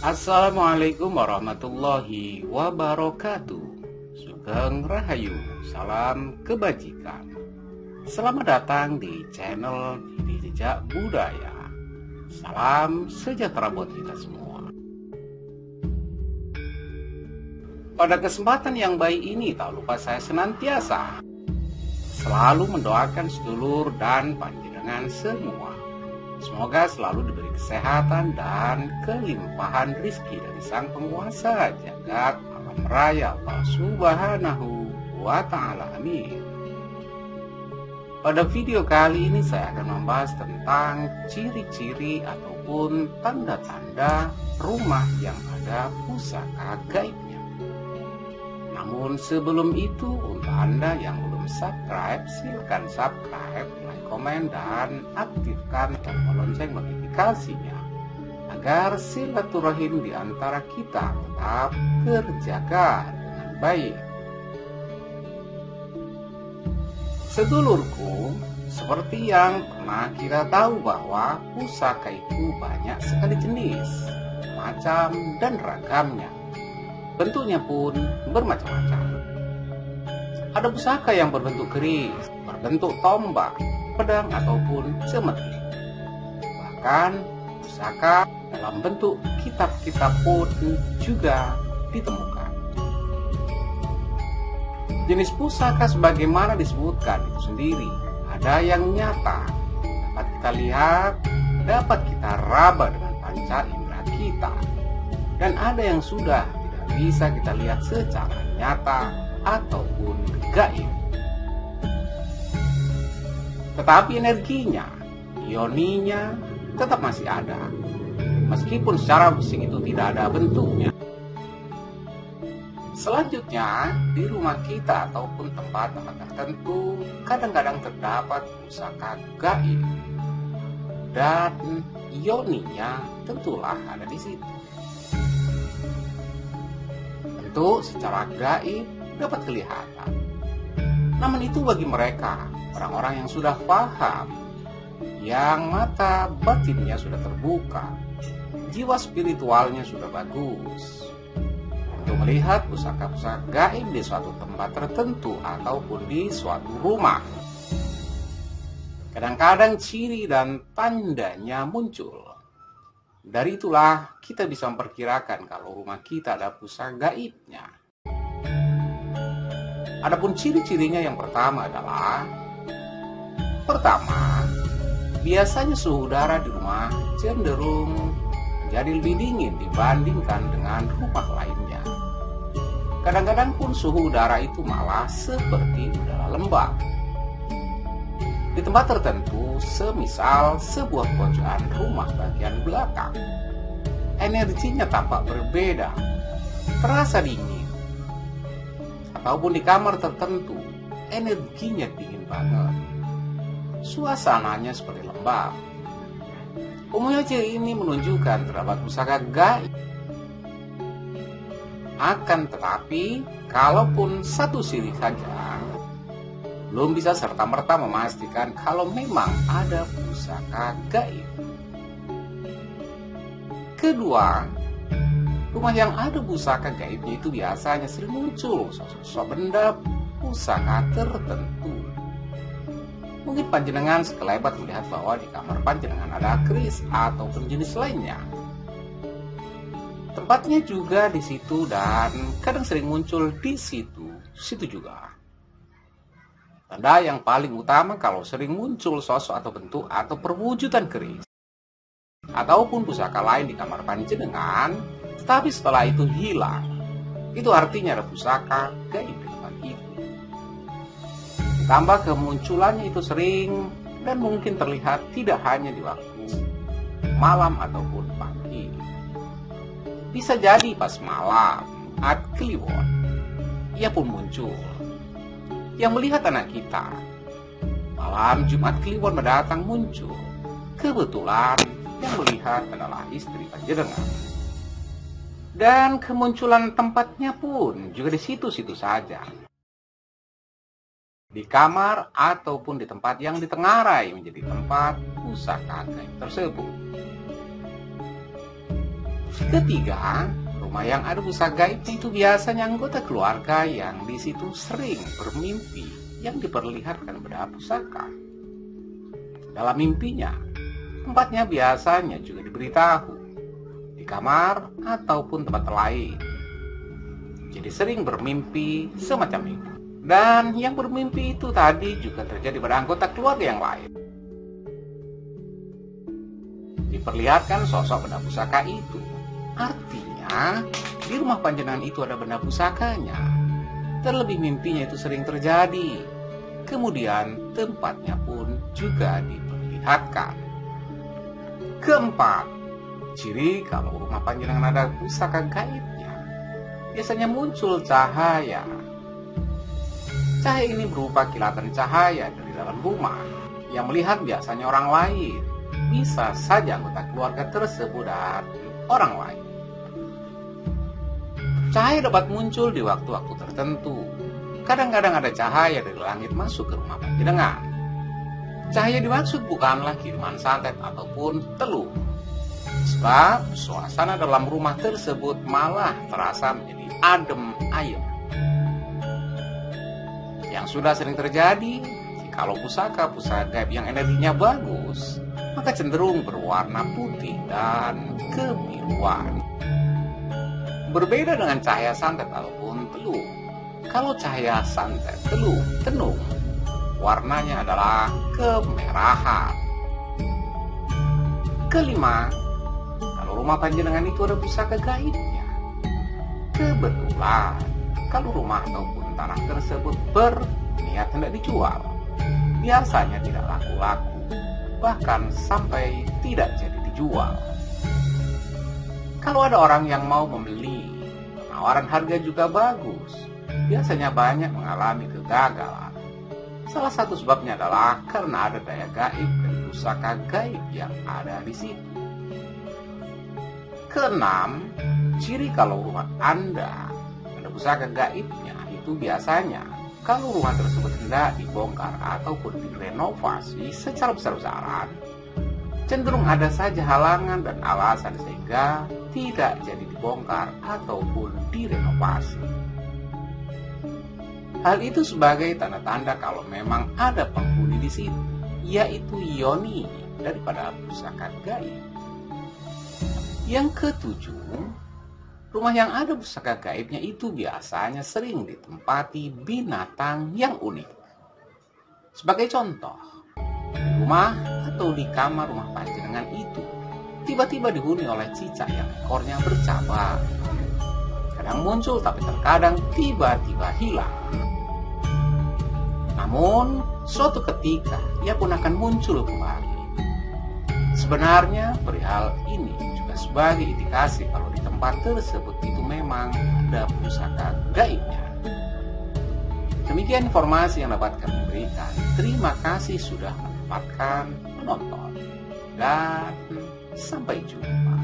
Assalamualaikum warahmatullahi wabarakatuh. Sugeng Rahayu, salam kebajikan. Selamat datang di channel Didi Jejak Budaya. Salam sejahtera buat kita semua. Pada kesempatan yang baik ini, tak lupa saya senantiasa selalu mendoakan sedulur dan panjenengan semua. Semoga selalu diberi kesehatan dan kelimpahan rizki dari Sang Penguasa Jagat Alam Raya Allah Subhanahu wa Ta'ala. Amin. Pada video kali ini saya akan membahas tentang ciri-ciri ataupun tanda-tanda rumah yang ada pusaka gaibnya. Namun sebelum itu, untuk Anda yang belum subscribe, silakan subscribe, like, komen, dan aktifkan tombol lonceng notifikasinya agar silaturahim di antara kita tetap terjaga dengan baik. Sedulurku, seperti yang pernah kita tahu bahwa pusaka itu banyak sekali jenis, macam, dan ragamnya. Bentuknya pun bermacam-macam. Ada pusaka yang berbentuk keris, berbentuk tombak, pedang, ataupun cemeti. Bahkan pusaka dalam bentuk kitab-kitab pun juga ditemukan. Jenis pusaka sebagaimana disebutkan itu sendiri. Ada yang nyata, dapat kita lihat, dapat kita raba dengan panca indera kita. Dan ada yang sudah bisa kita lihat secara nyata ataupun gaib. Tetapi energinya, ioninya tetap masih ada, meskipun secara fisik itu tidak ada bentuknya. Selanjutnya, di rumah kita ataupun tempat-tempat tertentu kadang-kadang terdapat pusaka gaib, dan ioninya tentulah ada di situ. Tentu secara gaib dapat kelihatan. Namun itu bagi mereka, orang-orang yang sudah paham, yang mata batinnya sudah terbuka, jiwa spiritualnya sudah bagus, untuk melihat pusaka-pusaka gaib di suatu tempat tertentu ataupun di suatu rumah. Kadang-kadang ciri dan tandanya muncul. Dari itulah kita bisa memperkirakan kalau rumah kita ada pusaka gaibnya. Adapun ciri-cirinya yang pertama adalah, biasanya suhu udara di rumah cenderung menjadi lebih dingin dibandingkan dengan rumah lainnya. Kadang-kadang pun suhu udara itu malah seperti udara lembab. Di tempat tertentu, semisal sebuah pojokan rumah bagian belakang, energinya tampak berbeda, terasa dingin. Ataupun di kamar tertentu, energinya dingin banget, suasananya seperti lembab. Umumnya ciri ini menunjukkan terdapat pusaka gaib. Akan tetapi, kalaupun satu ciri saja, belum bisa serta-merta memastikan kalau memang ada pusaka gaib. Kedua, rumah yang ada pusaka gaibnya itu biasanya sering muncul sosok benda pusaka tertentu. Mungkin panjenengan sekelebat melihat bahwa di kamar panjenengan ada keris ataupun jenis lainnya. Tempatnya juga di situ dan kadang sering muncul di situ juga. Tanda yang paling utama kalau sering muncul sosok atau bentuk atau perwujudan keris ataupun pusaka lain di kamar panjenengan, tetapi setelah itu hilang, itu artinya ada pusaka gaib di tempat itu. Ditambah kemunculannya itu sering dan mungkin terlihat tidak hanya di waktu malam ataupun pagi. Bisa jadi pas malam, Jumat Kliwon, ia pun muncul. Yang melihat anak kita, malam Jumat Kliwon mendatang muncul. Kebetulan yang melihat adalah istri panjenengan. Dan kemunculan tempatnya pun juga di situ-situ saja. Di kamar ataupun di tempat yang ditengarai menjadi tempat pusaka gaib tersebut. Ketiga, rumah yang ada pusaka gaibnya itu biasanya anggota keluarga yang di situ sering bermimpi yang diperlihatkan benda pusaka. Dalam mimpinya, tempatnya biasanya juga diberitahu di kamar ataupun tempat lain. Jadi sering bermimpi semacam itu. Dan yang bermimpi itu tadi juga terjadi pada anggota keluarga yang lain. Diperlihatkan sosok benda pusaka itu. Artinya, di rumah panjenengan itu ada benda pusakanya. Terlebih mimpinya itu sering terjadi. Kemudian tempatnya pun juga diperlihatkan. Keempat, ciri kalau rumah panjenengan ada pusaka gaibnya, biasanya muncul cahaya. Cahaya ini berupa kilatan cahaya dari dalam rumah yang melihat biasanya orang lain. Bisa saja anggota keluarga tersebut dan orang lain. Cahaya dapat muncul di waktu-waktu tertentu. Kadang-kadang ada cahaya dari langit masuk ke rumah panjenengan. Cahaya dimaksud bukanlah kiriman santet ataupun teluh. Sebab suasana dalam rumah tersebut malah terasa menjadi adem ayem. Yang sudah sering terjadi, jikalau pusaka-pusaka gaib yang energinya bagus, maka cenderung berwarna putih dan kebiruan. Berbeda dengan cahaya santet ataupun teluh. Kalau cahaya santet, teluh, tenung, warnanya adalah kemerahan. Kelima, kalau rumah panjenengan itu ada pusaka gaibnya. Kebetulan, kalau rumah ataupun tanah tersebut berniat hendak dijual, biasanya tidak laku-laku, bahkan sampai tidak jadi dijual. Kalau ada orang yang mau membeli, penawaran harga juga bagus, biasanya banyak mengalami kegagalan. Salah satu sebabnya adalah karena ada daya gaib dari pusaka gaib yang ada di situ. Keenam, ciri kalau rumah Anda ada pusaka gaibnya itu biasanya kalau rumah tersebut hendak dibongkar ataupun direnovasi secara besar-besaran, cenderung ada saja halangan dan alasan sehingga tidak jadi dibongkar ataupun direnovasi. Hal itu sebagai tanda-tanda kalau memang ada penghuni di situ, yaitu yoni daripada pusaka gaib. Yang ketujuh, rumah yang ada pusaka gaibnya itu biasanya sering ditempati binatang yang unik. Sebagai contoh, di rumah atau di kamar rumah panjenengan itu tiba-tiba dihuni oleh cicak yang ekornya bercabang. Kadang muncul tapi terkadang tiba-tiba hilang. Namun, suatu ketika ia pun akan muncul kembali. Sebenarnya perihal ini juga sebagai indikasi kalau di tempat tersebut itu memang ada pusaka gaibnya. Demikian informasi yang dapat kami berikan. Terima kasih sudah menempatkan menonton. Dan sampai jumpa.